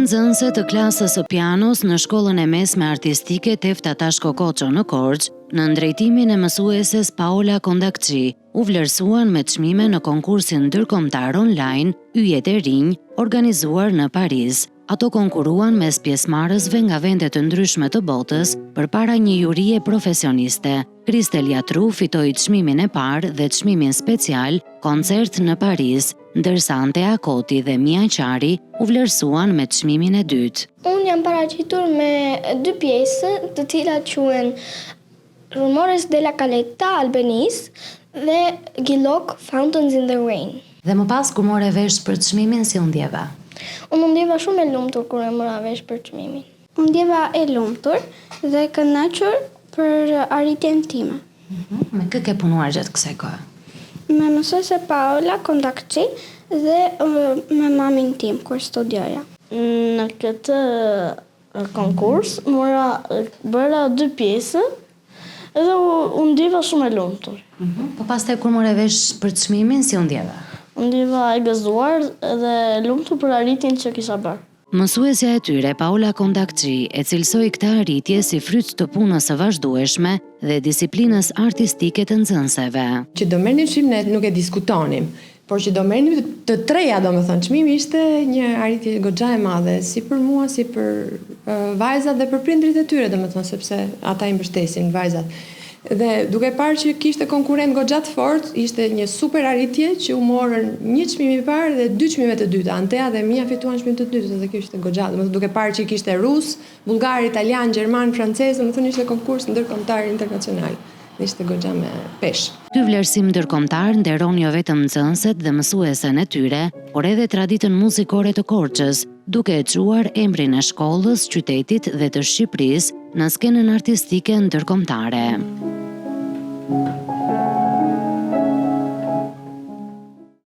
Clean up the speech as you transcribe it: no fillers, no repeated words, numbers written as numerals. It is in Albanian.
nxënëse të klasës së pianos në shkollën e mesme artistike Tefta Tashko Koço në Korçë, në ndrejtimin e mësueses Paola Kondakçi, u vlerësuan me çmime në konkursin ndërkombëtar online Yjet e rinj, organizuar në Paris. Ato konkuruan mes pjesëmarrësve nga vende të ndryshme të botës përpara një jurie profesioniste. Kristel Jatru fitoi çmimin e parë dhe çmimin special Koncert në Paris, ndërsa Antea Koti dhe Mia Qari u vlerësuan me çmimin e dytë. Unë jam paraqitur me 2 pjesë, të cilat quhen Rumores de la Caleta Albanese dhe Gilok Fountains in the Rain. Dhe më pas kur more vesh për çmimin si u ndjeva? Unë ndjeva shumë e lumtur kur e mora vesh për çmimin. Unë ndjeva e lumtur dhe kënaqur për arritjen time. Me kë ke punuar gjatë kësaj kohe? Me mësuese Paola Kondakçi dhe me mamin tim kur studioja. Në këtë konkurs bëra 2 pjesë edhe u ndjeva shumë e lumtur. Po pastaj kur more vesh për çmimin si u ndjeva? Unë ndjeva e gëzuar dhe lumtur për arritjen që kisha bërë. Mësuesja e tyre, Paola Kondakçi, e cilësoi këtë arritje si fryt të punës së vazhdueshme dhe disiplinës artistike të nxënëseve. Që do merrnim çmim ne nuk e diskutonim, por që do merrnim të treja, domethënë çmimi ishte një arritje goxha e madhe, si për mua, si për vajzat dhe për prindrit e tyre, domethënë sepse ata i mbështesin vajzat. Dhe duke parë që kishte konkurrent goxha të fortë, ishte një super arritje që u morën 1 çmim i parë dhe 2 çmime të dyta. Antea dhe Mia fituan çmimin të dytë dhe kjo ishte goxha. Domethënë duke parë që kishte rus, bullgar, italian, gjerman, francez, domethënë ishte konkurs ndërkombëtar internacional. Dhe ishte goxha me pesh. Ky vlerësim ndërkombëtar nderon jo vetëm nxënëset dhe mësuesen e tyre, por edhe traditën muzikore të Korçës, duke e quar emrin e shkollës, qytetit dhe të Shqipërisë në skenën artistike ndërkombëtare.